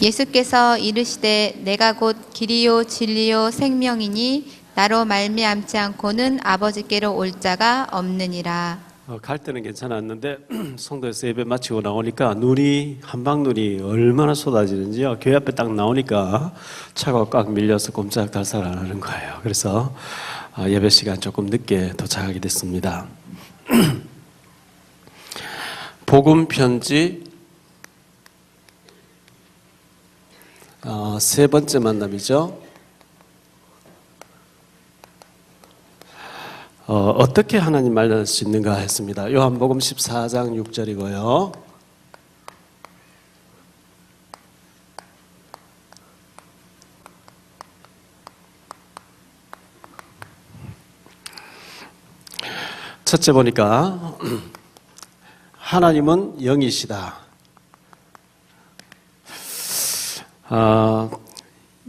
예수께서 이르시되 내가 곧 길이요 진리요 생명이니 나로 말미암지 않고는 아버지께로 올 자가 없느니라. 갈 때는 괜찮았는데 성도에서 예배 마치고 나오니까 눈이 한방눈이 얼마나 쏟아지는지요. 교회 앞에 딱 나오니까 차가 꽉 밀려서 꼼짝달싹 안 하는 거예요. 그래서 예배 시간 조금 늦게 도착하게 됐습니다. 복음 편지 세 번째 만남이죠. 어떻게 하나님 만날 수 있는가 했습니다. 요한복음 14장 6절이고요. 첫째 보니까 하나님은 영이시다.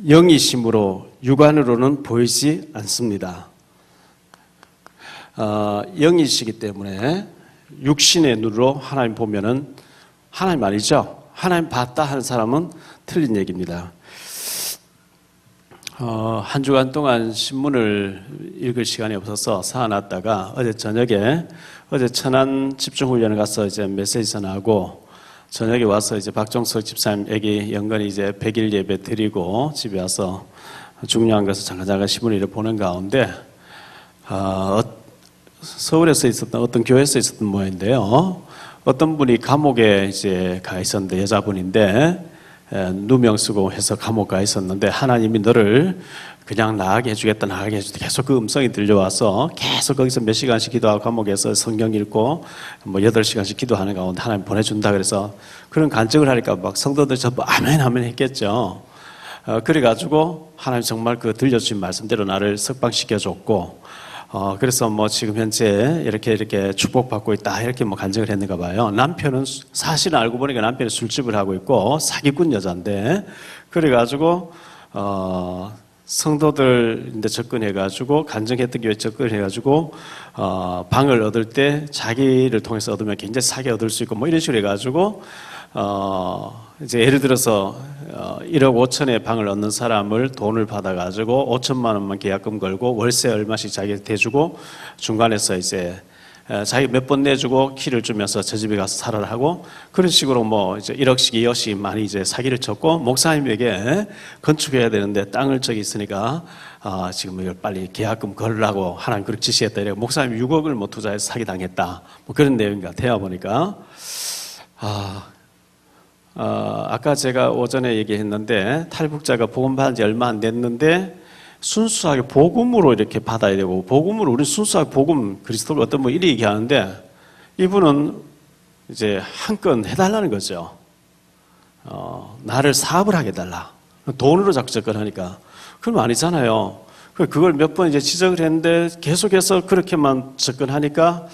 영이심으로 육안으로는 보이지 않습니다. 영이시기 때문에 육신의 눈으로 하나님 보면은 하나님 아니죠. 하나님 봤다 하는 사람은 틀린 얘기입니다. 한 주간 동안 신문을 읽을 시간이 없어서 사놨다가 어제 저녁에 천안 집중훈련을 가서 이제 메시지 전하고 저녁에 와서 이제 박종석 집사님에게 연간히 이제 100일 예배 드리고 집에 와서 중요한 것을 잠깐 신문을 보는 가운데 서울에서 있었던 어떤 교회에서 있었던 모양인데요. 어떤 분이 감옥에 이제 가 있었는데 여자분인데 누명 쓰고 해서 감옥 가 있었는데 하나님이 너를 그냥 나가게 해주겠다 계속 그 음성이 들려와서 계속 거기서 몇 시간씩 기도하고 감옥에서 성경 읽고 8시간씩 기도하는 가운데 하나님 보내준다 그래서 그런 간증을 하니까 막 성도들 전부 아멘 아멘 했겠죠. 그래가지고 하나님 정말 그 들려주신 말씀대로 나를 석방시켜줬고 그래서 지금 현재 이렇게 축복받고 있다 이렇게 간증을 했는가 봐요. 남편은 사실은 알고 보니까 남편이 술집을 하고 있고 사기꾼 여자인데 그래가지고 성도들 이제 접근해가지고 간증했던 교회 접근해가지고 방을 얻을 때 자기를 통해서 얻으면 굉장히 싸게 얻을 수 있고 이런 식으로 해가지고 이제 예를 들어서 1억 5천에 방을 얻는 사람을 돈을 받아가지고 5천만 원만 계약금 걸고 월세 얼마씩 자기가 대주고 중간에서 이제 자기 몇 번 내주고 키를 주면서 저 집에 가서 살아라 하고 그런 식으로 이제 1억씩 2억씩 많이 이제 사기를 쳤고 목사님에게 건축해야 되는데 땅을 저기 있으니까 지금 이걸 빨리 계약금 걸으라고 하나님 그렇게 지시했다. 이래 목사님 6억을 투자해서 사기 당했다. 그런 내용 같아요 보니까. 아까 제가 오전에 얘기했는데 탈북자가 복음 받은 지 얼마 안 됐는데 순수하게 복음으로 이렇게 받아야 되고 복음으로 우리 순수하게 복음 그리스도를 어떤 이리 얘기하는데 이분은 이제 한 건 해달라는 거죠. 나를 사업을 하게 해달라. 돈으로 자꾸 접근하니까 그럼 아니잖아요. 그걸 몇 번 이제 지적을 했는데 계속해서 그렇게만 접근하니까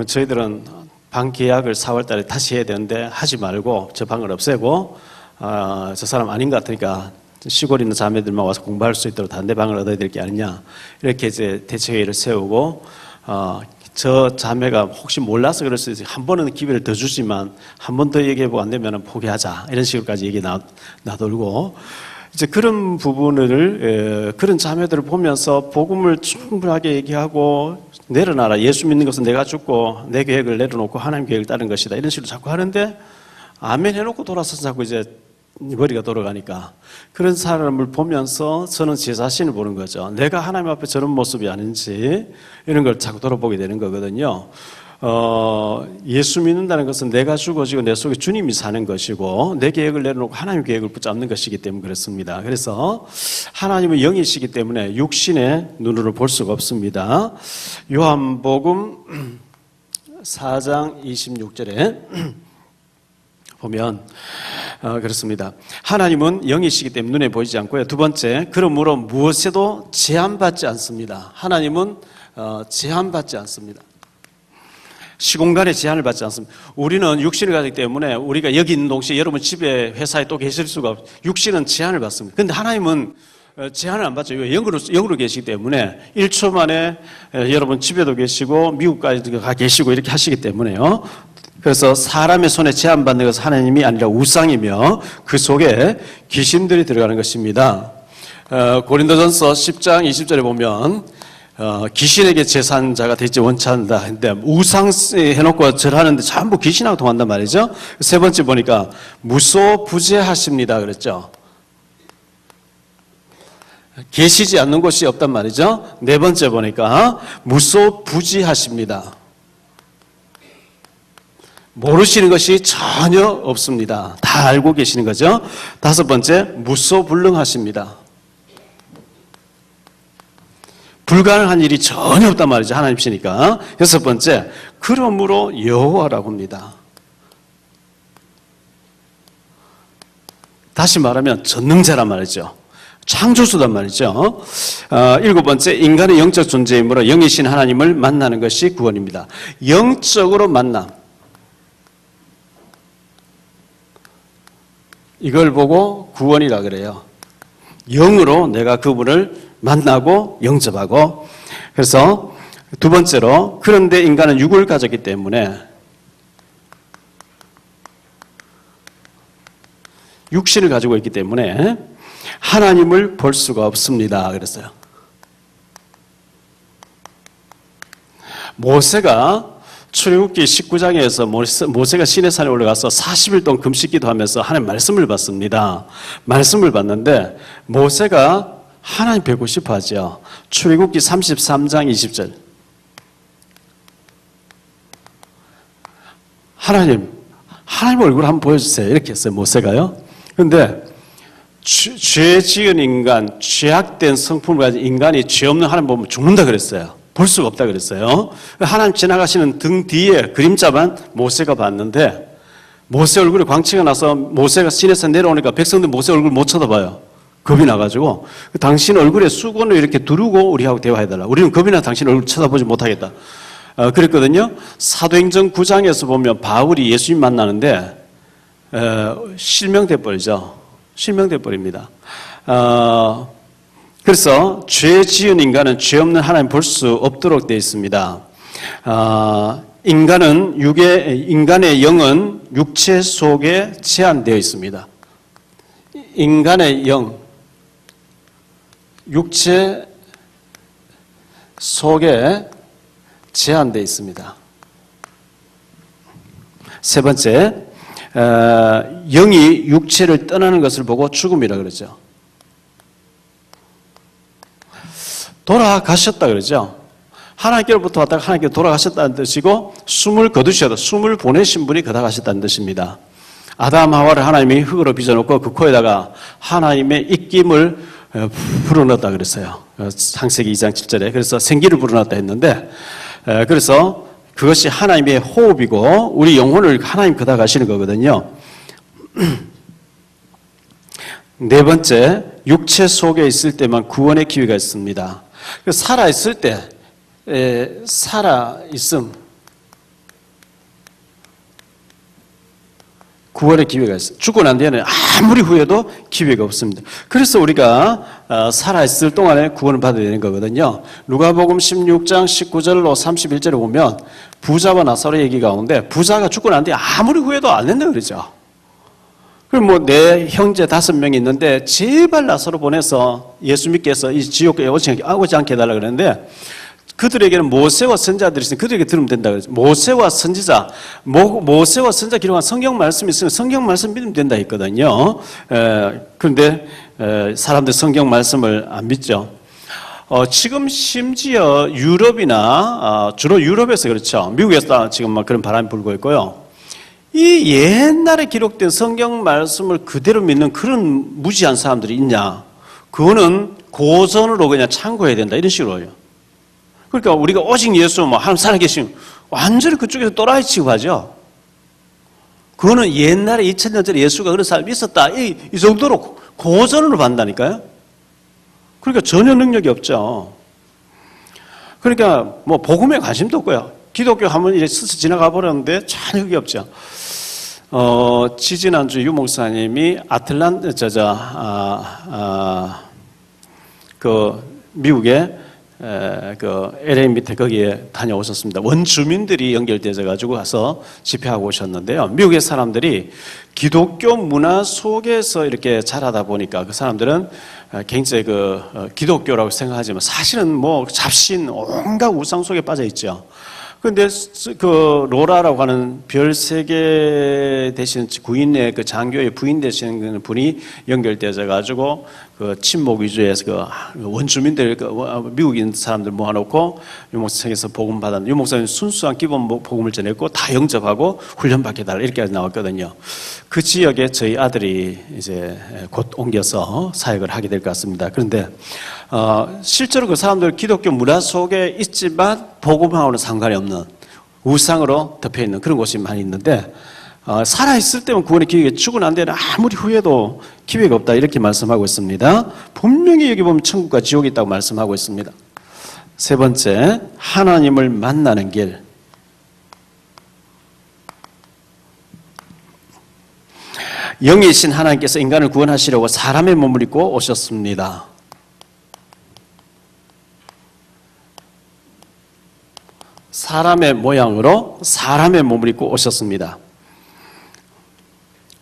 저희들은 방 계약을 4월 달에 다시 해야 되는데 하지 말고 저 방을 없애고 저 사람 아닌 것 같으니까 시골에 있는 자매들만 와서 공부할 수 있도록 다른 데 방을 얻어야 될 게 아니냐 이렇게 이제 대책회의를 세우고 저 자매가 혹시 몰라서 그럴 수 있어요. 한 번은 기회를 더 주지만 한 번 더 얘기해보고 안 되면 포기하자 이런 식으로까지 얘기 나돌고 이제 그런 부분을 그런 자매들을 보면서 복음을 충분하게 얘기하고 내려놔라. 예수 믿는 것은 내가 죽고 내 계획을 내려놓고 하나님 계획을 따른 것이다. 이런 식으로 자꾸 하는데 아멘 해놓고 돌아서서 자꾸 이제 머리가 돌아가니까 그런 사람을 보면서 저는 제 자신을 보는 거죠. 내가 하나님 앞에 저런 모습이 아닌지 이런 걸 자꾸 돌아보게 되는 거거든요. 예수 믿는다는 것은 내가 죽어지고 내 속에 주님이 사는 것이고 내 계획을 내려놓고 하나님 계획을 붙잡는 것이기 때문에 그렇습니다. 그래서 하나님은 영이시기 때문에 육신의 눈으로 볼 수가 없습니다. 요한복음 4장 26절에 보면 그렇습니다. 하나님은 영이시기 때문에 눈에 보이지 않고요. 두 번째, 그러므로 무엇에도 제한받지 않습니다. 하나님은 제한받지 않습니다. 시공간에 제한을 받지 않습니다. 우리는 육신을 가지기 때문에 우리가 여기 있는 동시에 여러분 집에 회사에 또 계실 수가 없어요. 육신은 제한을 받습니다. 그런데 하나님은 제한을 안 받죠. 영으로 계시기 때문에 1초 만에 여러분 집에도 계시고 미국까지도 가 계시고 이렇게 하시기 때문에요. 그래서 사람의 손에 제한받는 것은 하나님이 아니라 우상이며 그 속에 귀신들이 들어가는 것입니다. 고린도전서 10장 20절에 보면 귀신에게 제사한자가 되지 원치 않는다 했는데 우상 해놓고 절하는데 전부 귀신하고 통한단 말이죠. 세 번째 보니까 무소부재하십니다 그랬죠. 계시지 않는 곳이 없단 말이죠. 네 번째 보니까 무소부지하십니다. 모르시는 것이 전혀 없습니다. 다 알고 계시는 거죠. 다섯 번째, 무소불능하십니다. 불가능한 일이 전혀 없단 말이죠. 하나님이시니까. 여섯 번째, 그러므로 여호와라고 합니다. 다시 말하면 전능자란 말이죠. 창조주단 말이죠. 일곱 번째, 인간의 영적 존재이므로 영이신 하나님을 만나는 것이 구원입니다. 영적으로 만남. 이걸 보고 구원이라 그래요. 영으로 내가 그분을 만나고 영접하고. 그래서 두 번째로, 그런데 인간은 육을 가졌기 때문에 육신을 가지고 있기 때문에 하나님을 볼 수가 없습니다. 그랬어요. 모세가 출애굽기 19장에서 모세가 시내산에 올라가서 40일 동안 금식기도 하면서 하나님 말씀을 받습니다. 말씀을 받는데 모세가 하나님 뵙고 싶어 하죠. 출애굽기 33장 20절. 하나님 얼굴 한번 보여주세요. 이렇게 했어요. 모세가요. 그런데 죄 지은 인간, 죄악된 성품을 가진 인간이 죄 없는 하나님 보면 죽는다 그랬어요. 볼 수가 없다 그랬어요. 하나님 지나가시는 등 뒤에 그림자만 모세가 봤는데 모세 얼굴에 광채가 나서 모세가 시내에서 내려오니까 백성들 모세 얼굴 못 쳐다봐요. 겁이 나가지고 당신 얼굴에 수건을 이렇게 두르고 우리하고 대화해달라. 우리는 겁이 나 당신 얼굴 쳐다보지 못하겠다. 그랬거든요. 사도행전 9장에서 보면 바울이 예수님 만나는데 실명돼 버리죠. 실명돼 버립니다. 그래서 죄 지은 인간은 죄 없는 하나님 볼 수 없도록 되어 있습니다. 인간의 영은 육체 속에 제한되어 있습니다. 인간의 영, 육체 속에 제한되어 있습니다. 세 번째, 영이 육체를 떠나는 것을 보고 죽음이라 그러죠. 돌아가셨다 그러죠. 하나님께로부터 왔다가 하나님께로 돌아가셨다는 뜻이고 숨을 거두셔도 숨을 보내신 분이 거다가셨다는 뜻입니다. 아담 하와를 하나님이 흙으로 빚어놓고 그 코에다가 하나님의 입김을 불어넣었다 그랬어요. 창세기 2장 7절에. 그래서 생기를 불어넣었다 했는데 그래서 그것이 하나님의 호흡이고 우리 영혼을 하나님 거다가시는 거거든요. 네 번째, 육체 속에 있을 때만 구원의 기회가 있습니다. 살아있을 때 살아있음 구원의 기회가 있어요. 죽고 난 뒤에는 아무리 후회도 기회가 없습니다. 그래서 우리가 살아있을 동안에 구원을 받아야 되는 거거든요. 누가복음 16장 19절로 31절에 보면 부자와 나사로 얘기 가운데 부자가 죽고 난 뒤에 아무리 후회도 안 된다 그러죠. 그럼 내 형제 5명이 있는데 제발 나사로 보내서 예수 믿게 해서 이 지옥에 오지 않게 해달라 그러는데 그들에게는 모세와 선지자들이 있으니 그들에게 들으면 된다 그러죠. 모세와 선지자 기록한 성경 말씀이 있으면 성경 말씀 믿으면 된다 했거든요. 그런데 사람들 성경 말씀을 안 믿죠. 지금 심지어 유럽이나 주로 유럽에서 그렇죠. 미국에서 지금 막 그런 바람이 불고 있고요. 이 옛날에 기록된 성경 말씀을 그대로 믿는 그런 무지한 사람들이 있냐? 그거는 고전으로 그냥 참고해야 된다 이런 식으로요. 그러니까 우리가 오직 예수 하나님 살아계시면 완전히 그쪽에서 또라이 취급하죠. 그거는 옛날에 2000년 전에 예수가 그런 사람이 있었다 이 정도로 고전으로 반다니까요. 그러니까 전혀 능력이 없죠. 그러니까 복음에 관심도 없고요. 기독교 하면 이제 스쳐 지나가 버렸는데 전혀 그게 없죠. 지지난주 유 목사님이 미국의 그 LA 밑에 거기에 다녀오셨습니다. 원주민들이 연결되어 가지고 가서 집회하고 오셨는데요. 미국의 사람들이 기독교 문화 속에서 이렇게 자라다 보니까 그 사람들은 굉장히 기독교라고 생각하지만 사실은 뭐 잡신 온갖 우상 속에 빠져 있죠. 그런데 그 로라라고 하는 별 3개 되신 구인의 그 장교의 부인 되시는 분이 연결되어 가지고 그 친목 위주에서 그 원주민들 미국인 사람들 모아놓고 유목사에서 복음 받았는데 유목사님 순수한 기본 복음을 전했고 다 영접하고 훈련받게 달라 이렇게 나왔거든요. 그 지역에 저희 아들이 이제 곧 옮겨서 사역을 하게 될 것 같습니다. 그런데 실제로 그 사람들 기독교 문화 속에 있지만 복음하고는 상관이 없는 우상으로 덮여 있는 그런 곳이 많이 있는데 살아있을 때면 구원의 기회가 죽고 난 데는 아무리 후회도 기회가 없다 이렇게 말씀하고 있습니다. 분명히 여기 보면 천국과 지옥이 있다고 말씀하고 있습니다. 세 번째, 하나님을 만나는 길. 영이신 하나님께서 인간을 구원하시려고 사람의 몸을 입고 오셨습니다. 사람의 모양으로 사람의 몸을 입고 오셨습니다.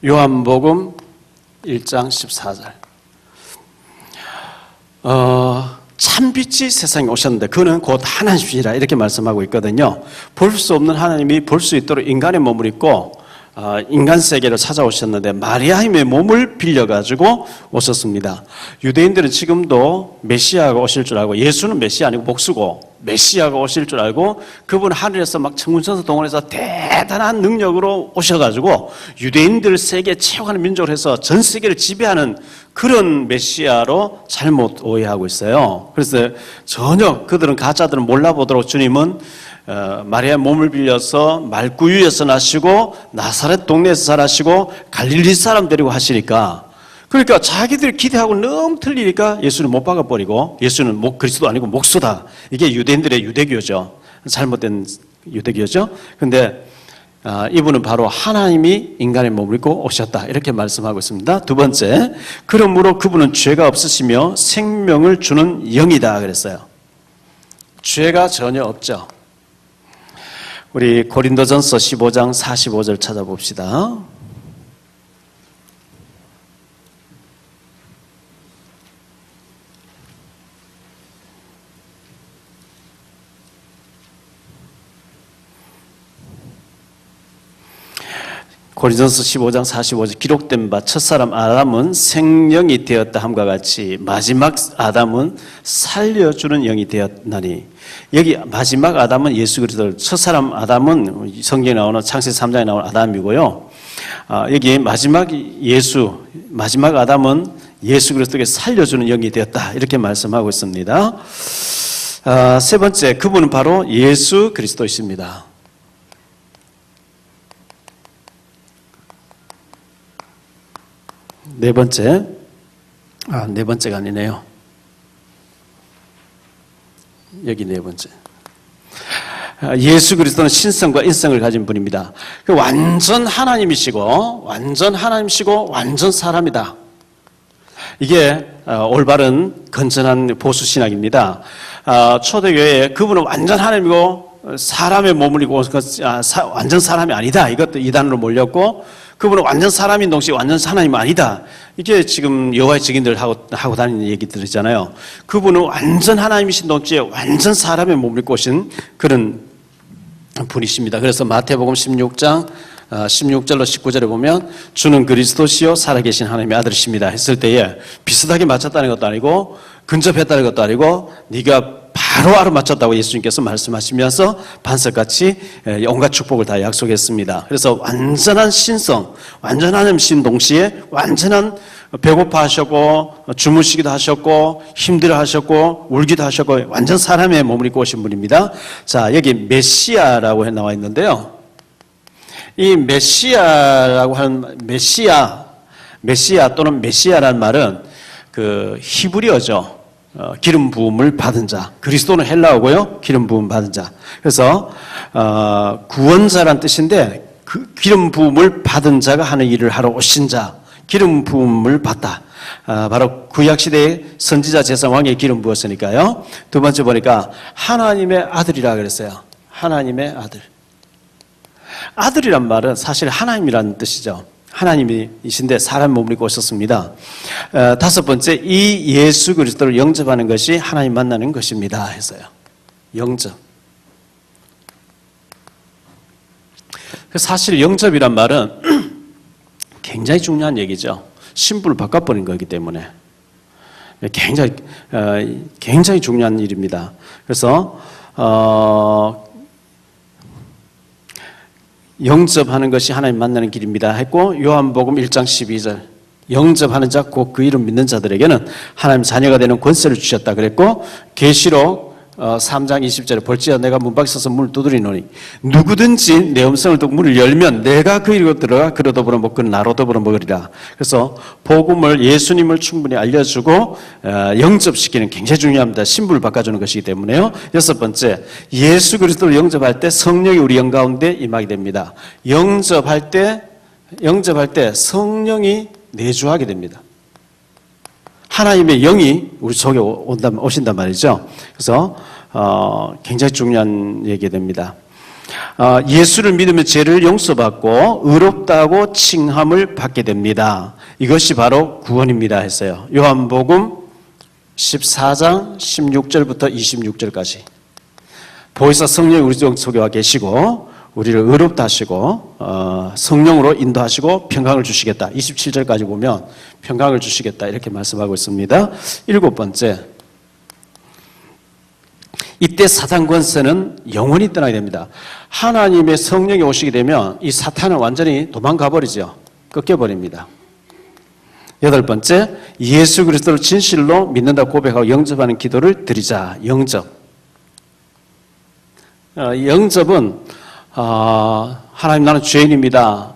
요한복음 1장 14절. 참빛이 세상에 오셨는데 그는 곧 하나님이시라 이렇게 말씀하고 있거든요. 볼 수 없는 하나님이 볼 수 있도록 인간의 몸을 입고 인간 세계로 찾아오셨는데 마리아임의 몸을 빌려가지고 오셨습니다. 유대인들은 지금도 메시아가 오실 줄 알고 예수는 메시아 아니고 복수고 메시아가 오실 줄 알고 그분 하늘에서 막 천군천사 동원해서 대단한 능력으로 오셔가지고 유대인들 세계 최고하는 민족을 해서 전 세계를 지배하는 그런 메시아로 잘못 오해하고 있어요. 그래서 전혀 그들은 가짜들은 몰라보도록 주님은 마리아의 몸을 빌려서 말구유에서 나시고 나사렛 동네에서 자라시고 갈릴리 사람 데리고 하시니까 그러니까 자기들 기대하고 너무 틀리니까 예수는 못 박아버리고 예수는 그리스도 아니고 목수다. 이게 유대인들의 유대교죠. 잘못된 유대교죠. 그런데 이분은 바로 하나님이 인간의 몸을 입고 오셨다 이렇게 말씀하고 있습니다. 두 번째, 그러므로 그분은 죄가 없으시며 생명을 주는 영이다 그랬어요. 죄가 전혀 없죠. 우리 고린도전서 15장 45절 찾아봅시다. 고린도전서 15장 45절 기록된 바 첫사람 아담은 생명이 되었다 함과 같이 마지막 아담은 살려주는 영이 되었나니 여기 마지막 아담은 예수 그리스도 첫사람 아담은 성경에 나오는 창세기 3장에 나오는 아담이고요. 여기 마지막 아담은 예수 그리스도에게 살려주는 영이 되었다 이렇게 말씀하고 있습니다. 세 번째 그분은 바로 예수 그리스도이십니다. 네 번째가 아니네요. 여기 네 번째. 예수 그리스도는 신성과 인성을 가진 분입니다. 완전 하나님이시고 완전 사람이다. 이게 올바른 건전한 보수 신학입니다. 초대교회에 그분은 완전 하나님이고 사람의 몸을 입고 완전 사람이 아니다. 이것도 이단으로 몰렸고 그분은 완전 사람인 동시에 완전 하나님은 아니다. 이게 지금 여호와의 증인들 하고 다니는 얘기들이잖아요. 그분은 완전 하나님이신 동시에 완전 사람의 몸을 입고 오신 그런 분이십니다. 그래서 마태복음 16장 16절로 19절에 보면 주는 그리스도시요 살아계신 하나님의 아들이십니다 했을 때에 비슷하게 맞췄다는 것도 아니고 근접했다는 것도 아니고 네가 바로 알아맞혔다고 예수님께서 말씀하시면서 반석같이 온갖 축복을 다 약속했습니다. 그래서 완전한 신성, 완전한 신 동시에 완전한 배고파하셨고 주무시기도 하셨고 힘들어하셨고 울기도 하셨고 완전 사람의 몸을 입고 오신 분입니다. 자, 여기 메시아라고 나와 있는데요. 이 메시아라고 하는 메시아 또는 메시아라는 말은 그 히브리어죠. 기름 부음을 받은 자. 그리스도는 헬라어고요. 기름 부음 받은 자. 그래서 구원자란 뜻인데 그 기름 부음을 받은 자가 하는 일을 하러 오신 자. 기름 부음을 받다. 바로 구약시대의 선지자 제사 왕의 기름 부었으니까요. 두 번째 보니까 하나님의 아들이라 그랬어요. 하나님의 아들. 아들이란 말은 사실 하나님이라는 뜻이죠. 하나님이신데 사람 몸을 입고 오셨습니다. 다섯 번째, 이 예수 그리스도를 영접하는 것이 하나님 만나는 것입니다 했어요. 영접. 사실 영접이란 말은 굉장히 중요한 얘기죠. 신분을 바꿔버린 거기 때문에 굉장히 중요한 일입니다. 그래서 영접하는 것이 하나님 만나는 길입니다 했고, 요한복음 1장 12절 영접하는 자 곧 그 이름 믿는 자들에게는 하나님 자녀가 되는 권세를 주셨다 그랬고, 계시록 3장 20절에 볼지어다 내가 문 밖에 서서 문을 두드리노니 누구든지 내 음성을 듣고 문을 열면 내가 그 이리로 들어가 그로 더불어 먹고 그는 나로 더불어 먹으리라. 그래서 복음을, 예수님을 충분히 알려주고 영접시키는 굉장히 중요합니다. 신분을 바꿔주는 것이기 때문에요. 여섯 번째, 예수 그리스도를 영접할 때 성령이 우리 영 가운데 임하게 됩니다. 영접할 때 성령이 내주하게 됩니다. 하나님의 영이 우리 속에 오신단 말이죠. 그래서 굉장히 중요한 얘기가 됩니다. 예수를 믿으면 죄를 용서받고 의롭다고 칭함을 받게 됩니다. 이것이 바로 구원입니다 했어요. 요한복음 14장 16절부터 26절까지. 보혜사 성령이 우리 속에 와 계시고 우리를 의롭다 하시고 성령으로 인도하시고 평강을 주시겠다. 27절까지 보면 평강을 주시겠다 이렇게 말씀하고 있습니다. 일곱 번째, 이때 사탄 권세는 영원히 떠나게 됩니다. 하나님의 성령이 오시게 되면 이 사탄은 완전히 도망가 버리죠. 꺾여버립니다. 여덟 번째, 예수 그리스도를 진실로 믿는다고 고백하고 영접하는 기도를 드리자. 영접. 영접은 하나님 나는 죄인입니다.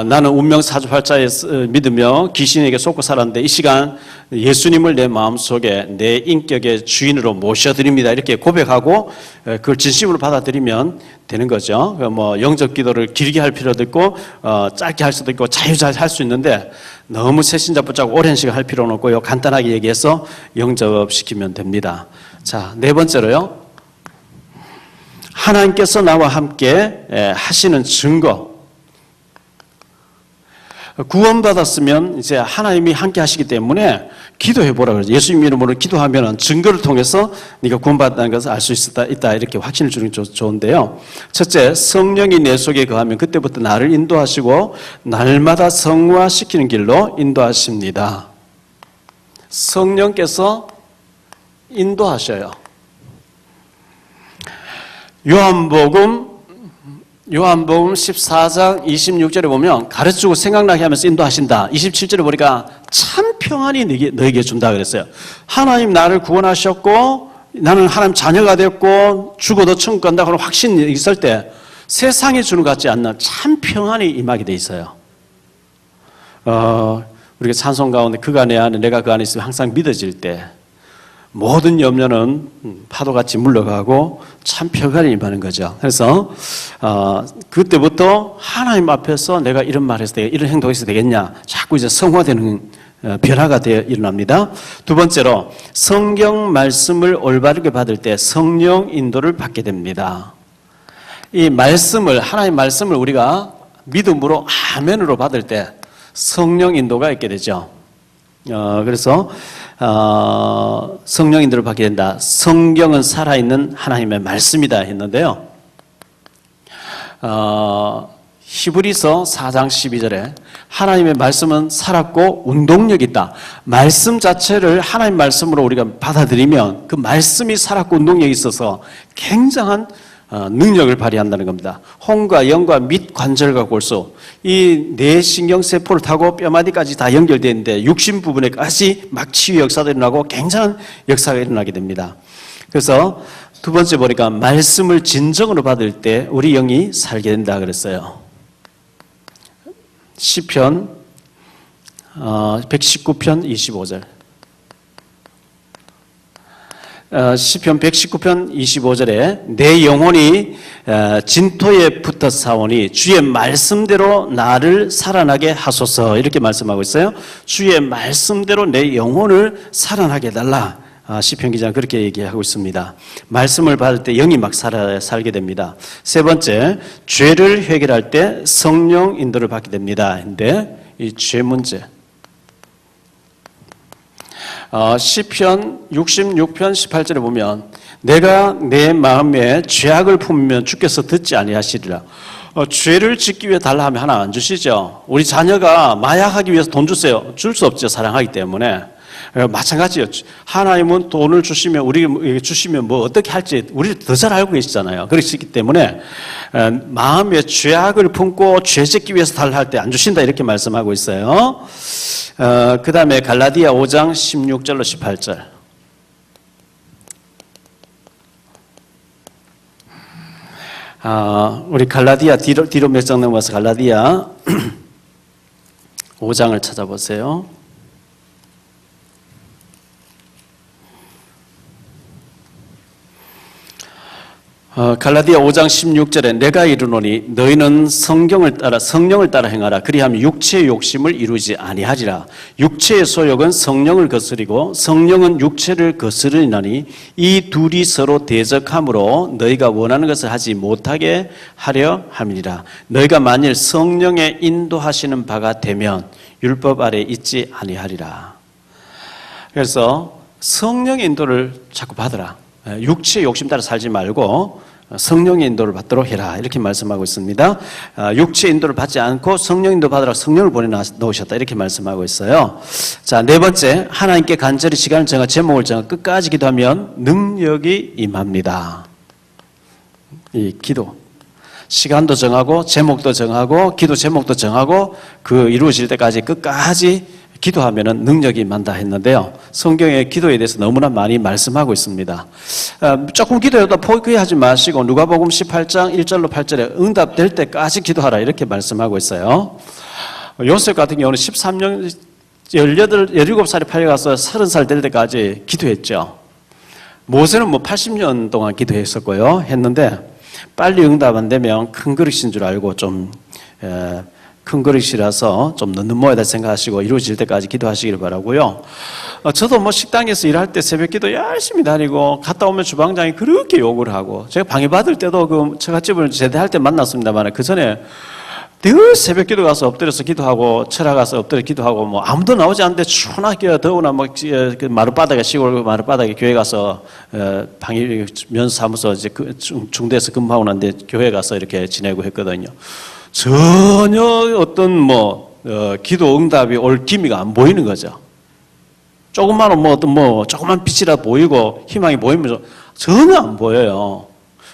나는 운명 사주팔자에 믿으며 귀신에게 속고 살았는데 이 시간 예수님을 내 마음속에 내 인격의 주인으로 모셔드립니다. 이렇게 고백하고 그걸 진심으로 받아들이면 되는 거죠. 뭐 영접 기도를 길게 할 필요도 있고 짧게 할 수도 있고 자유자재 할 수 있는데 너무 새신자 붙잡고 오랜 시간 할 필요는 없고요. 간단하게 얘기해서 영접시키면 됩니다. 자, 네 번째로요. 하나님께서 나와 함께 하시는 증거. 구원받았으면 이제 하나님이 함께 하시기 때문에 기도해보라 그러죠. 예수님 이름으로 기도하면 증거를 통해서 네가 구원받았다는 것을 알 수 있다 이렇게 확신을 주는 게 좋은데요. 첫째, 성령이 내 속에 거하면 그때부터 나를 인도하시고 날마다 성화시키는 길로 인도하십니다. 성령께서 인도하셔요. 요한복음 14장 26절에 보면 가르치고 생각나게 하면서 인도하신다. 27절에 보니까 참 평안이 너에게 준다 그랬어요. 하나님 나를 구원하셨고 나는 하나님 자녀가 됐고 죽어도 천국 간다 그런 확신이 있을 때 세상이 주는 것 같지 않는 참 평안이 임하게 돼 있어요. 우리가 찬송 가운데 그가 내 안에 내가 그 안에 있으면 항상 믿어질 때 모든 염려는 파도같이 물러가고 참 평안이 임하는 거죠. 그래서 그때부터 하나님 앞에서 내가 이런 말해서 되겠냐, 이런 행동해서 되겠냐 자꾸 이제 성화되는 변화가 되어 일어납니다. 두 번째로 성경 말씀을 올바르게 받을 때 성령 인도를 받게 됩니다. 이 말씀을 하나님 말씀을 우리가 믿음으로 아멘으로 받을 때 성령 인도가 있게 되죠. 그래서 성령 인도를 받게 된다. 성경은 살아있는 하나님의 말씀이다 했는데요. 히브리서 4장 12절에 하나님의 말씀은 살았고 운동력이 있다. 말씀 자체를 하나님 말씀으로 우리가 받아들이면 그 말씀이 살았고 운동력이 있어서 굉장한 능력을 발휘한다는 겁니다. 혼과 영과 및 관절과 골수, 이 뇌 신경세포를 타고 뼈마디까지 다 연결되어 있는데 육신 부분에까지 막 치유 역사도 일어나고 굉장한 역사가 일어나게 됩니다. 그래서 두 번째 보니까 말씀을 진정으로 받을 때 우리 영이 살게 된다 그랬어요. 시편 119편 25절. 시편 119편 25절에 내 영혼이 진토에 붙어 사오니 주의 말씀대로 나를 살아나게 하소서 이렇게 말씀하고 있어요. 주의 말씀대로 내 영혼을 살아나게 해달라. 시편 기자는 그렇게 얘기하고 있습니다. 말씀을 받을 때 영이 막 살게 됩니다. 세 번째, 죄를 해결할 때 성령 인도를 받게 됩니다. 근데 이 죄 문제. 시편 66편 18절에 보면 내가 내 마음에 죄악을 품으면 주께서 듣지 아니하시리라. 죄를 짓기 위해 달라 하면 하나 안 주시죠. 우리 자녀가 마약하기 위해서 돈 주세요. 줄 수 없죠. 사랑하기 때문에. 마찬가지예요. 하나님은 돈을 주시면 우리에게 주시면 뭐 어떻게 할지 우리를 더 잘 알고 계시잖아요. 그렇기 때문에 마음에 죄악을 품고 죄 짓기 위해서 달라 할 때 안 주신다 이렇게 말씀하고 있어요. 그 다음에 갈라디아 5장 16절로 18절. 우리 갈라디아 뒤로 몇 장 넘어가서 갈라디아 5장을 찾아보세요. 갈라디아 5장 16절에 내가 이르노니 너희는 성령을 따라 행하라. 그리하면 육체의 욕심을 이루지 아니하리라. 육체의 소욕은 성령을 거스리고 성령은 육체를 거스르나니 이 둘이 서로 대적함으로 너희가 원하는 것을 하지 못하게 하려 함이니라. 너희가 만일 성령의 인도하시는 바가 되면 율법 아래 있지 아니하리라. 그래서 성령의 인도를 자꾸 받으라. 육체의 욕심 따라 살지 말고 성령의 인도를 받도록 해라 이렇게 말씀하고 있습니다. 육체의 인도를 받지 않고 성령 인도 받으라 성령을 보내놓으셨다 이렇게 말씀하고 있어요. 자, 네 번째, 하나님께 간절히 시간을 정하 제목을 정하 끝까지 기도하면 능력이 임합니다. 이 기도 시간도 정하고 제목도 정하고 기도 제목도 정하고 그 이루어질 때까지 끝까지 기도하면은 능력이 임한다 했는데요. 성경의 기도에 대해서 너무나 많이 말씀하고 있습니다. 조금 기도해도 포기하지 마시고 누가복음 18장 1절로 8절에 응답될 때까지 기도하라 이렇게 말씀하고 있어요. 요셉 같은 경우는 13년 17살에 팔려가서 30살 될 때까지 기도했죠. 모세는 뭐 80년 동안 기도했었고요. 했는데 빨리 응답 안 되면 큰 그릇인 줄 알고 큰 그릇이라서 좀 늦는 모야다 생각하시고 이루어질 때까지 기도하시기를 바라고요. 저도 뭐 식당에서 일할 때 새벽 기도 열심히 다니고 갔다 오면 주방장이 그렇게 욕을 하고 제가 방해받을 때도 그 처갓집을 제대할 때 만났습니다만 그 전에 늘 새벽 기도 가서 엎드려서 기도하고 철학 가서 엎드려 기도하고 뭐 아무도 나오지 않는데 추운하게 더우나 뭐 마룻바닥에 시골 마룻바닥에 교회 가서 방위 면사무소 이제 중대에서 근무하고 난데 교회 가서 이렇게 지내고 했거든요. 전혀 어떤 기도 응답이 올 기미가 안 보이는 거죠. 조그만 조그만 빛이라도 보이고 희망이 보이면 전혀 안 보여요.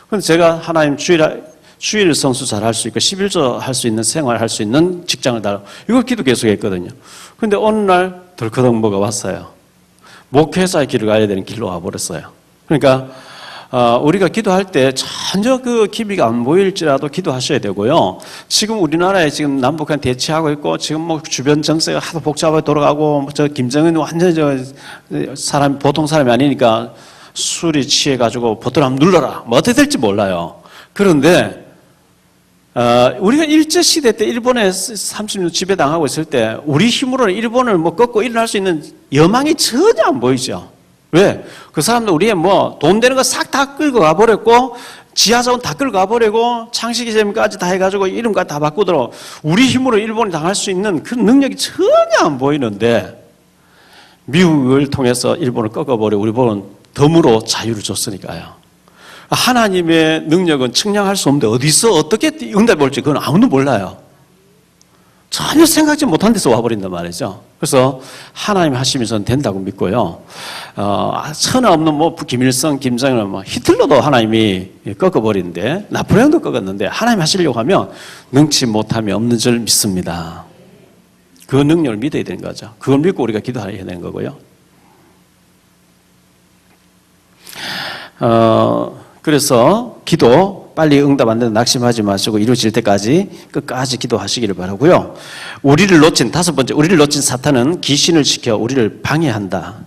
그런데 제가 하나님 주일 성수 잘 할 수 있고 11조 할 수 있는 생활 할 수 있는 직장을 달라. 이걸 기도 계속했거든요. 그런데 어느 날 덜커덕 뭐가 왔어요. 목회자의 길을 가야 되는 길로 와버렸어요. 그러니까 우리가 기도할 때 전혀 그 기미가 안 보일지라도 기도하셔야 되고요. 지금 우리나라에 지금 남북한 대치하고 있고 지금 뭐 주변 정세가 하도 복잡하게 돌아가고 저 김정은 완전히 보통 사람이 아니니까 술이 취해가지고 버튼 한번 눌러라. 뭐 어떻게 될지 몰라요. 그런데 우리가 일제시대 때 일본에 30년 지배당하고 있을 때 우리 힘으로는 일본을 꺾고 일어날 수 있는 여망이 전혀 안 보이죠. 왜? 그 사람들 우리의 돈 되는 거 싹 다 끌고 가버렸고 지하자원 다 끌고 가버리고 창식이재미까지 다 해가지고 이름까지 다 바꾸도록 우리 힘으로 일본이 당할 수 있는 그 능력이 전혀 안 보이는데 미국을 통해서 일본을 꺾어버리고 우리는 덤으로 자유를 줬으니까요. 하나님의 능력은 측량할 수 없는데 어디서 어떻게 응답이 올지 그건 아무도 몰라요. 전혀 생각지 못한 데서 와버린단 말이죠. 그래서 하나님 하시면서는 된다고 믿고요. 천하 없는 김일성, 김정일, 히틀러도 하나님이 꺾어버리는데 나폴레옹도 꺾었는데 하나님 하시려고 하면 능치 못함이 없는 줄 믿습니다. 그 능력을 믿어야 되는 거죠. 그걸 믿고 우리가 기도해야 되는 거고요. 그래서 기도 빨리 응답 안 되는 낙심하지 마시고 이루어질 때까지 끝까지 기도하시기를 바라고요. 다섯 번째, 우리를 놓친 사탄은 귀신을 시켜 우리를 방해한다.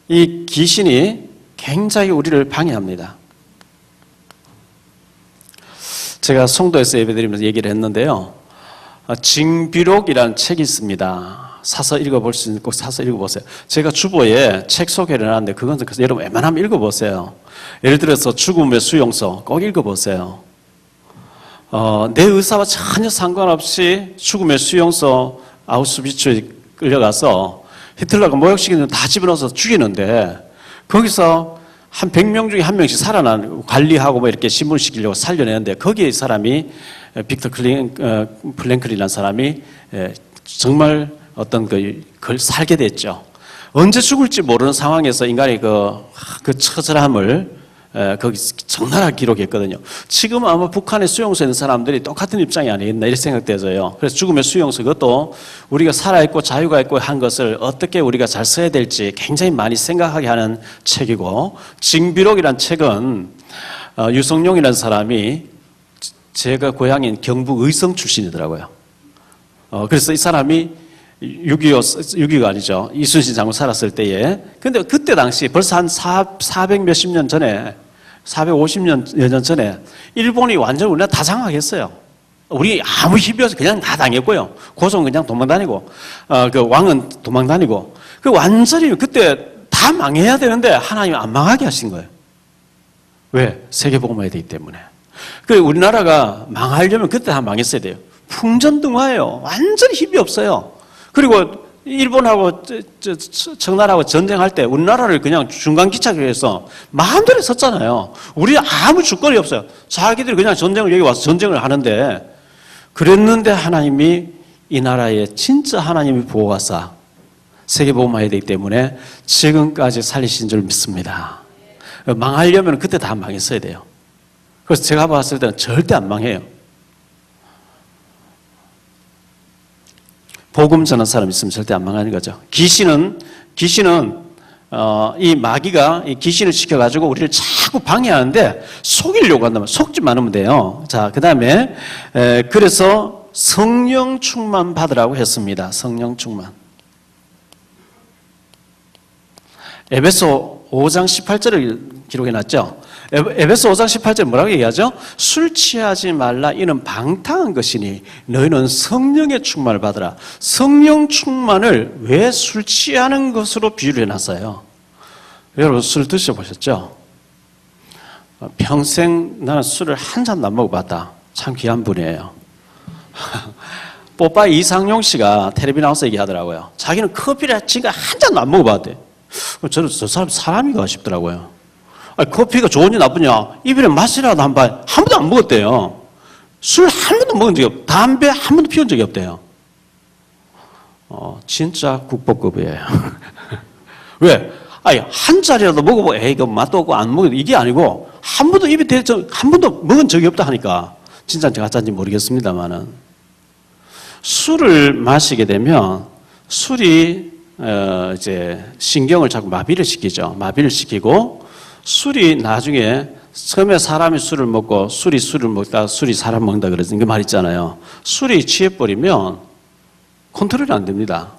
이 귀신이 굉장히 우리를 방해합니다. 제가 송도에서 예배드리면서 얘기를 했는데요. 징비록이라는 책이 있습니다. 사서 읽어볼 수 있는 꼭 사서 읽어보세요. 제가 주보에 책 소개를 해놨는데 그건 여러분 웬만하면 읽어보세요. 예를 들어서 죽음의 수용소 꼭 읽어보세요. 내 의사와 전혀 상관없이 죽음의 수용소 아우슈비츠에 끌려가서 히틀러가 모욕시키는 다 집어넣어서 죽이는데 거기서 한 100명 중에 한 명씩 살아난 관리하고 뭐 이렇게 신문시키려고 살려내는데 거기에 이 사람이 빅터 플랭클이라는 사람이 정말 어떤 그걸 살게 됐죠. 언제 죽을지 모르는 상황에서 인간이 그 처절함을 거기 적나라하게 기록했거든요. 지금 아마 북한의 수용소에 있는 사람들이 똑같은 입장이 아니겠나 이렇게 생각돼서요. 그래서 죽음의 수용소 그것도 우리가 살아있고 자유가 있고 한 것을 어떻게 우리가 잘 써야 될지 굉장히 많이 생각하게 하는 책이고, 징비록이라는 책은 유성룡이라는 사람이 제가 고향인 경북 의성 출신이더라고요. 그래서 이 사람이 6.25가 아니죠. 이순신 장군 살았을 때에. 근데 그때 당시 벌써 한 400 몇십 년 전에, 450년 전에 일본이 완전 우리나라 다 장악했어요. 우리 아무 힘이 없어 그냥 다 당했고요. 고종은 그냥 도망다니고, 그 왕은 도망다니고. 그 완전히 그때 다 망해야 되는데 하나님이 안 망하게 하신 거예요. 왜? 세계복음화해야 되기 때문에. 그 우리나라가 망하려면 그때 다 망했어야 돼요. 풍전등화예요. 완전히 힘이 없어요. 그리고 일본하고 청나라하고 전쟁할 때 우리나라를 그냥 중간기착해서 마음대로 썼잖아요. 우리 아무 주권이 없어요. 자기들이 그냥 전쟁을 여기 와서 전쟁을 하는데, 그랬는데 하나님이 이 나라에 진짜 하나님이 보호하사 세계복음화해야 되기 때문에 지금까지 살리신 줄 믿습니다. 망하려면 그때 다 망했어야 돼요. 그래서 제가 봤을 때는 절대 안 망해요. 복음 전한 사람 있으면 절대 안 망하는 거죠. 귀신은 이 마귀가 이 귀신을 시켜가지고 우리를 자꾸 방해하는데 속이려고 한다면 속지 않으면 돼요. 자, 그 다음에 그래서 성령 충만 받으라고 했습니다. 성령 충만. 에베소 5장 18절을 기록해놨죠. 에베소 5장 18절 뭐라고 얘기하죠? 술 취하지 말라 이는 방탕한 것이니 너희는 성령의 충만을 받으라. 성령 충만을 왜 술 취하는 것으로 비유를 해놨어요? 여러분 술 드셔보셨죠? 평생 나는 술을 한 잔도 안 먹어봤다. 참 귀한 분이에요. 뽀빠이 이상용 씨가 텔레비 나와서 얘기하더라고요. 자기는 커피를 지금 한 잔도 안 먹어봤대. 저는 저 사람 사람인가 싶더라고요. 아니, 커피가 좋으냐 나쁘냐 이번에 맛이라도 한 번도 안 먹었대요. 술 한 번도 먹은 적이 없대요. 담배 한 번도 피운 적이 없대요. 진짜 국보급이에요. 왜? 아니, 한 잔이라도 먹어보고 에이 그 맛도 없고 안 먹어도 이게 아니고 한 번도 입에 대서 한 번도 먹은 적이 없다 하니까 진짜인지 가짜인지 모르겠습니다만은, 술을 마시게 되면 술이 이제 신경을 자꾸 마비를 시키죠. 마비를 시키고 술이 나중에 처음에 사람이 술을 먹고 술이 술을 먹다가 술이 사람 먹는다 그러는 그 말 있잖아요. 술이 취해버리면 컨트롤이 안 됩니다.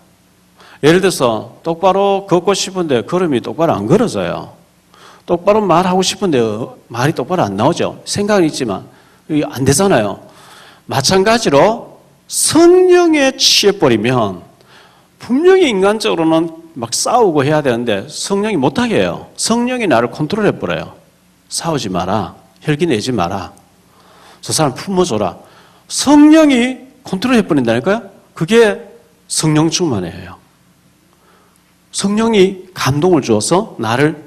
예를 들어서 똑바로 걷고 싶은데 걸음이 똑바로 안 걸어져요. 똑바로 말하고 싶은데 말이 똑바로 안 나오죠. 생각은 있지만 이게 안 되잖아요. 마찬가지로 성령에 취해버리면 분명히 인간적으로는 막 싸우고 해야 되는데 성령이 못하게 해요. 성령이 나를 컨트롤해버려요. 싸우지 마라. 혈기 내지 마라. 저 사람 품어줘라. 성령이 컨트롤해버린다니까요. 그게 성령 충만이에요. 성령이 감동을 주어서 나를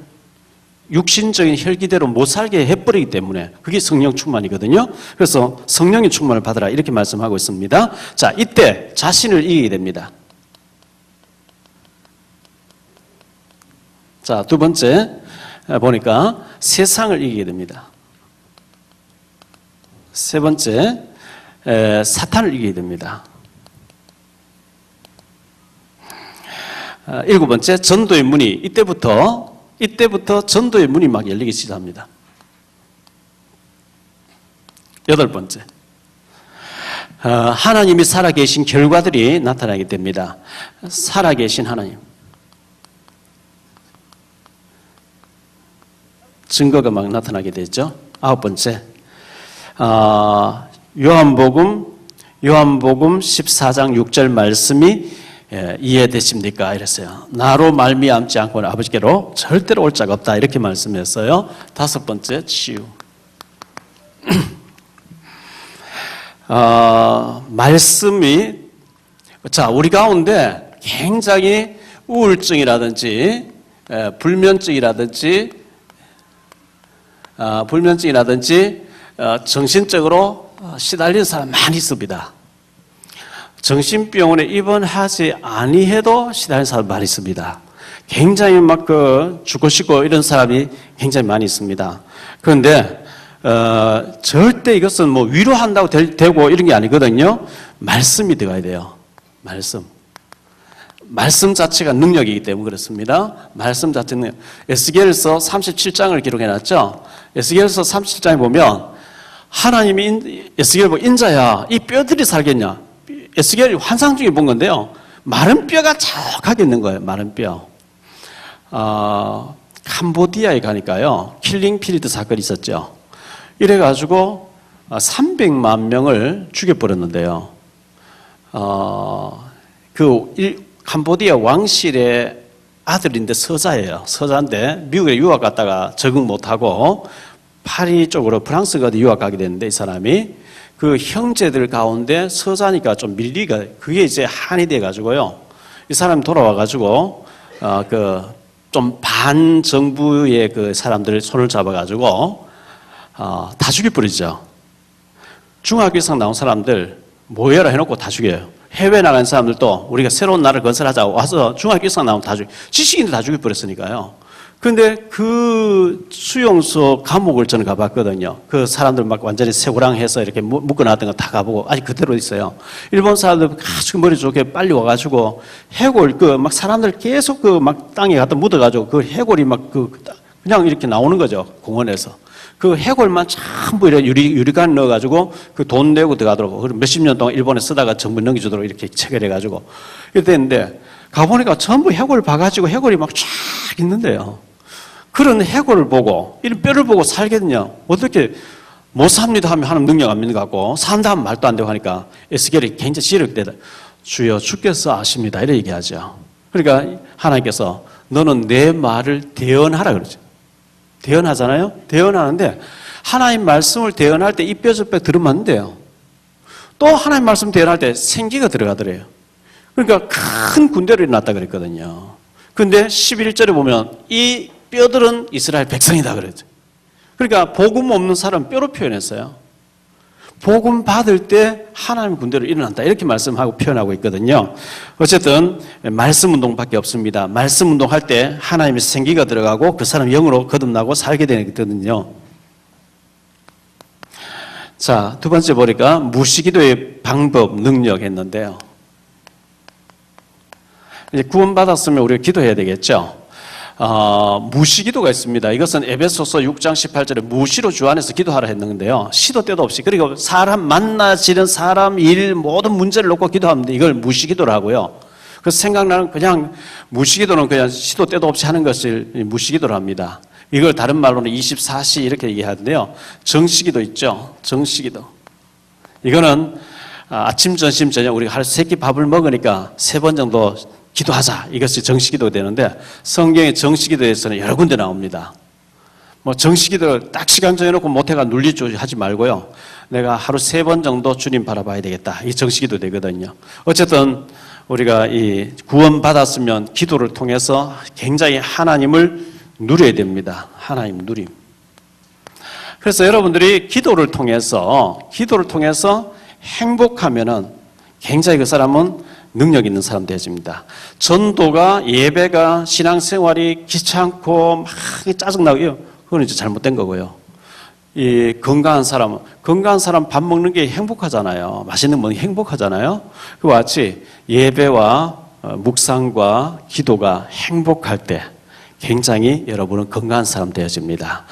육신적인 혈기대로 못 살게 해버리기 때문에 그게 성령 충만이거든요. 그래서 성령의 충만을 받으라 이렇게 말씀하고 있습니다. 자, 이때 자신을 이기게 됩니다. 자, 두 번째 보니까 세상을 이기게 됩니다. 세 번째 사탄을 이기게 됩니다. 일곱 번째 전도의 문이 이때부터 전도의 문이 막 열리기 시작합니다. 여덟 번째 하나님이 살아계신 결과들이 나타나게 됩니다. 살아계신 하나님. 증거가 막 나타나게 되죠. 9번째, 요한복음 14장 6절 말씀이 이해되십니까? 이랬어요. 나로 말미암지 않고는 아버지께로 절대로 올 자가 없다. 이렇게 말씀했어요. 5번째, 치유. 말씀이, 자, 우리 가운데 굉장히 우울증이라든지, 불면증이라든지, 정신적으로 시달리는 사람 많이 있습니다. 정신병원에 입원하지 아니해도 시달리는 사람 많이 있습니다. 굉장히 막 죽고 싶고 이런 사람이 굉장히 많이 있습니다. 그런데 절대 이것은 뭐 위로한다고 되고 이런 게 아니거든요. 말씀이 들어가야 돼요. 말씀 자체가 능력이기 때문에 그렇습니다. 말씀 자체는 에스겔서 37장을 기록해놨죠. 에스겔서 37장에 보면 하나님이 에스겔 보고 인자야 이 뼈들이 살겠냐. 에스겔이 환상 중에 본 건데요. 마른 뼈가 자욱하게 있는 거예요. 마른 뼈. 캄보디아에 가니까요. 킬링 피리드 사건이 있었죠. 이래가지고 300만 명을 죽여버렸는데요. 캄보디아 왕실의 아들인데 서자예요. 서자인데 미국에 유학 갔다가 적응 못하고 파리 쪽으로 프랑스 어디 유학 가게 됐는데 이 사람이 그 형제들 가운데 서자니까 좀 밀리가 그게 이제 한이 돼가지고요. 이 사람이 돌아와가지고 좀 반정부의 그 사람들 손을 잡아가지고 다 죽여버리죠. 중학교 이상 나온 사람들 모여라 해놓고 다 죽여요. 해외 나간 사람들도 우리가 새로운 나라를 건설하자고 와서 중학교 이상 나오면 다 지식인들 다 죽여버렸으니까요. 그런데 그 수용소 감옥을 저는 가봤거든요. 그 사람들 막 완전히 쇠고랑해서 이렇게 묶어놨던 거 다 가보고 아직 그대로 있어요. 일본 사람들 아주 머리 좋게 빨리 와가지고 해골 막 사람들 계속 막 땅에 갖다 묻어가지고 그 해골이 막 그냥 이렇게 나오는 거죠. 공원에서. 그 해골만 전부 이렇게 유리관 넣어가지고 그 돈 내고 들어가더라고. 그리고 몇십 년 동안 일본에 쓰다가 정부 넘겨주도록 이렇게 체결해가지고 이렇게 됐는데 가보니까 전부 해골 봐가지고 해골이 막 쫙 있는데요. 그런 해골을 보고 이런 뼈를 보고 살겠냐? 어떻게 못 삽니다 하면 하나님 능력 안 믿는 것 같고 산다 하면 말도 안 되고 하니까 에스겔이 굉장히 지력되다. 주여 주께서 아십니다. 이렇게 얘기하죠. 그러니까 하나님께서 너는 내 말을 대언하라 그러죠. 대언하잖아요. 대언하는데 하나님 말씀을 대언할 때 이 뼈 저 뼈 들으면 안 돼요. 또 하나님 말씀 대언할 때 생기가 들어가더래요. 그러니까 큰 군대로 일어났다 그랬거든요. 근데 11절에 보면 이 뼈들은 이스라엘 백성이다 그랬죠. 그러니까 복음 없는 사람 뼈로 표현했어요. 복음 받을 때 하나님 군대로 일어난다 이렇게 말씀하고 표현하고 있거든요. 어쨌든 말씀 운동밖에 없습니다. 말씀 운동할 때 하나님의 생기가 들어가고 그 사람 영으로 거듭나고 살게 되거든요. 자, 두 번째 보니까 무시기도의 방법, 능력 했는데요. 이제 구원받았으면 우리가 기도해야 되겠죠. 무시기도가 있습니다. 이것은 에베소서 6장 18절에 무시로 주 안에서 기도하라 했는데요. 시도 때도 없이 그리고 사람 만나지는 사람 일 모든 문제를 놓고 기도하는데 이걸 무시기도라고요. 그래서 생각나는 그냥 무시기도는 그냥 시도 때도 없이 하는 것을 무시기도를 합니다. 이걸 다른 말로는 24시 이렇게 얘기하는데요. 정시기도 있죠. 정시기도. 이거는 아침, 점심, 저녁 우리가 하루 3끼 밥을 먹으니까 3번 정도 기도하자. 이것이 정시기도가 되는데 성경의 정시기도에서는 여러 군데 나옵니다. 뭐 정시기도를 딱 시간 정해놓고 못해가 눌리죠 하지 말고요. 내가 하루 3번 정도 주님 바라봐야 되겠다. 이 정시기도 되거든요. 어쨌든 우리가 이 구원받았으면 기도를 통해서 굉장히 하나님을 누려야 됩니다. 하나님 누림. 그래서 여러분들이 기도를 통해서 행복하면은 굉장히 그 사람은 능력 있는 사람 되어집니다. 전도가 예배가 신앙생활이 귀찮고 막 짜증나고요. 그건 이제 잘못된 거고요. 이 건강한 사람 밥 먹는 게 행복하잖아요. 맛있는 건 행복하잖아요. 그와 같이 예배와 묵상과 기도가 행복할 때 굉장히 여러분은 건강한 사람 되어집니다.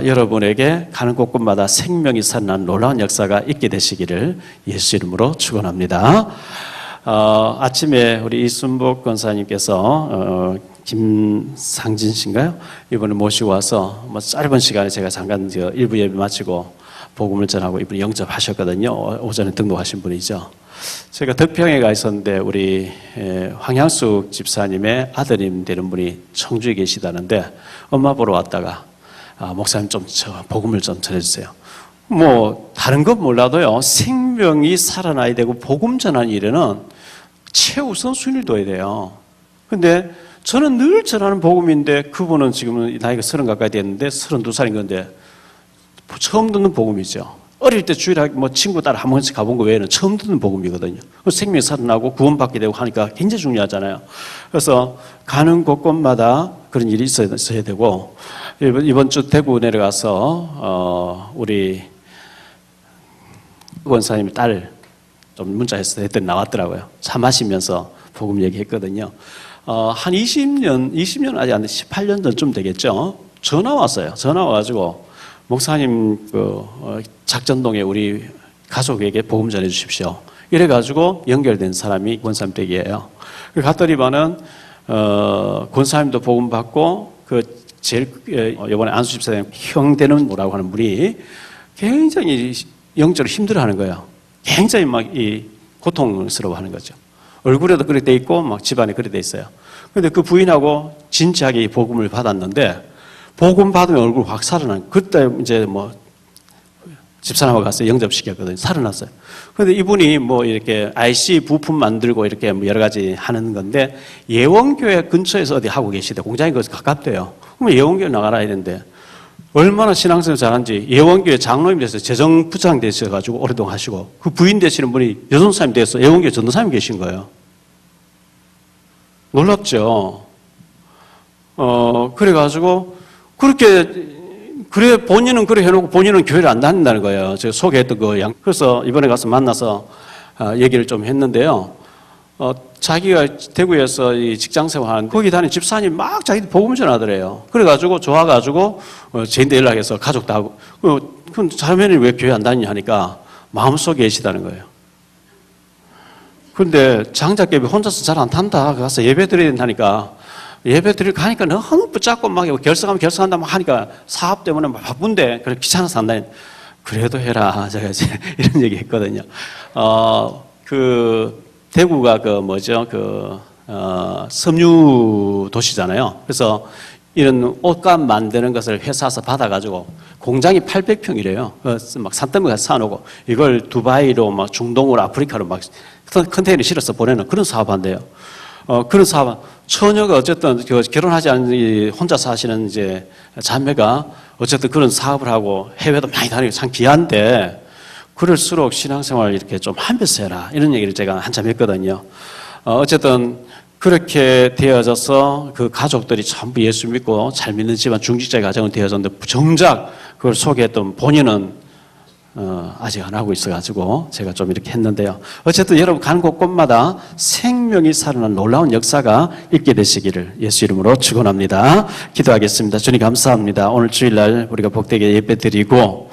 여러분에게 가는 곳곳마다 생명이 살아나는 놀라운 역사가 있게 되시기를 예수 이름으로 축원합니다. 아침에 우리 이순복 권사님께서 김상진 씨인가요? 이번에 모시고 와서 뭐 짧은 시간에 제가 잠깐 일부 예배 마치고 복음을 전하고 이분이 영접하셨거든요. 오전에 등록하신 분이죠. 제가 덕평에 가 있었는데 우리 황향숙 집사님의 아드님 되는 분이 청주에 계시다는데 엄마 보러 왔다가 목사님 좀 복음을 좀 전해주세요. 뭐 다른 건 몰라도요, 생명이 살아나야 되고 복음 전하는 일에는 최우선 순위를 둬야 돼요. 근데 저는 늘 전하는 복음인데 그분은 지금은 나이가 30 가까이 됐는데 32살인 건데 처음 듣는 복음이죠. 어릴 때 주일학교 뭐 친구 따라 한 번씩 가본 거 외에는 처음 듣는 복음이거든요. 생명이 살아나고 구원받게 되고 하니까 굉장히 중요하잖아요. 그래서 가는 곳곳마다 그런 일이 있어야 되고, 이번 주 대구 내려가서 우리 권사님 딸 좀 문자해서 했더니 나왔더라고요. 차 마시면서 복음 얘기했거든요. 한 20년 아직 안 돼, 18년 전쯤 되겠죠. 전화 왔어요. 전화 와가지고 목사님 작전동에 우리 가족에게 복음 전해 주십시오. 이래가지고 연결된 사람이 권사님 댁이에요. 갔더니만은 권사님도 복음 받고 제일 이번에 안수 집사님 형 되는 뭐라고 하는 분이 굉장히 영적으로 힘들어하는 거예요. 굉장히 막 고통스러워하는 거죠. 얼굴에도 그렇게 돼 있고 막 집안에 그렇게 돼 있어요. 그런데 그 부인하고 진지하게 이 복음을 받았는데 복음 받으면 얼굴 확 살아나는. 그때 이제 뭐 집사람하고 가서 영접시켰거든요. 살아났어요. 그런데 이분이 뭐 이렇게 IC 부품 만들고 이렇게 뭐 여러 가지 하는 건데 예원교회 근처에서 어디 하고 계시대. 공장이 거기서 가깝대요. 그러면 예원교회 나가라 이랬는데 얼마나 신앙생활 잘한지 예원교회 장로님 돼서 재정부장 되셔가지고 오랫동안 하시고 그 부인 되시는 분이 여전사님 돼서 예원교회 전도사님 계신 거예요. 놀랍죠. 그래가지고 그래 본인은 그래 해놓고 본인은 교회를 안 다닌다는 거예요. 제가 소개했던 그 양. 그래서 이번에 가서 만나서 얘기를 좀 했는데요. 자기가 대구에서 이 직장생활 하는데 거기 다니는 집사님 막 자기들 복음을 전하더래요. 그래가지고 좋아가지고 저한테 연락해서 가족도 하고 그럼 자매는 왜 교회 안 다니냐 하니까 마음속에 계시다는 거예요. 그런데 장작개비 혼자서 잘 안 탄다. 가서 예배 드려야 된다니까 예배 드리러 가니까 너무 붙잡고 막 결성한다 막 하니까 사업 때문에 막 바쁜데 그래 귀찮아서 안 다니. 그래도 해라. 제가 이제 이런 얘기 했거든요. 대구가 섬유 도시잖아요. 그래서 이런 옷감 만드는 것을 회사에서 받아가지고 공장이 800평이래요. 막 산더미 가서 사놓고 이걸 두바이로 막 중동으로 아프리카로 막 컨테이너 실어서 보내는 그런 사업한대요. 그런 사업, 처녀가 어쨌든 결혼하지 않은 혼자 사시는 이제 자매가 어쨌든 그런 사업을 하고 해외도 많이 다니고 참 귀한데 그럴수록 신앙생활 이렇게 좀 하면서 해라. 이런 얘기를 제가 한참 했거든요. 어쨌든 그렇게 되어져서 그 가족들이 전부 예수 믿고 잘 믿는 집안 중직자의 가정은 되어졌는데 정작 그걸 소개했던 본인은 아직 안 하고 있어가지고 제가 좀 이렇게 했는데요. 어쨌든 여러분 가는 곳곳마다 생명이 살아난 놀라운 역사가 있게 되시기를 예수 이름으로 축원합니다. 기도하겠습니다. 주님 감사합니다. 오늘 주일날 우리가 복되게 예배드리고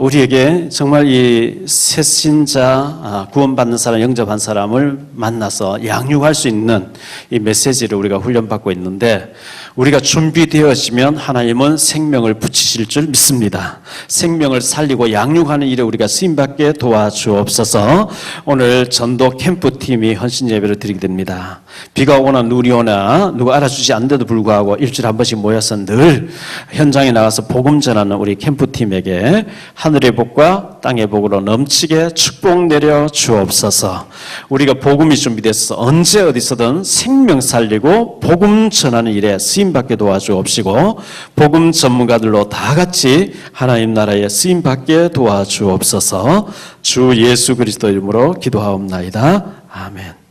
우리에게 정말 이 새신자 구원받는 사람, 영접한 사람을 만나서 양육할 수 있는 이 메시지를 우리가 훈련받고 있는데 우리가 준비되어지면 하나님은 생명을 붙이실 줄 믿습니다. 생명을 살리고 양육하는 일에 우리가 쓰임받게 도와주옵소서. 오늘 전도 캠프팀이 헌신 예배를 드리게 됩니다. 비가 오나 눈이 오나 누가 알아주지 않는데도 불구하고 일주일에 한 번씩 모여서 늘 현장에 나가서 복음 전하는 우리 캠프팀에게 하늘의 복과 땅의 복으로 넘치게 축복 내려 주옵소서. 우리가 복음이 준비돼서 언제 어디서든 생명 살리고 복음 전하는 일에 쓰임받게 도와주옵시고 복음 전문가들로 다 같이 하나님 나라에 쓰임받게 도와주옵소서. 주 예수 그리스도 이름으로 기도하옵나이다. 아멘.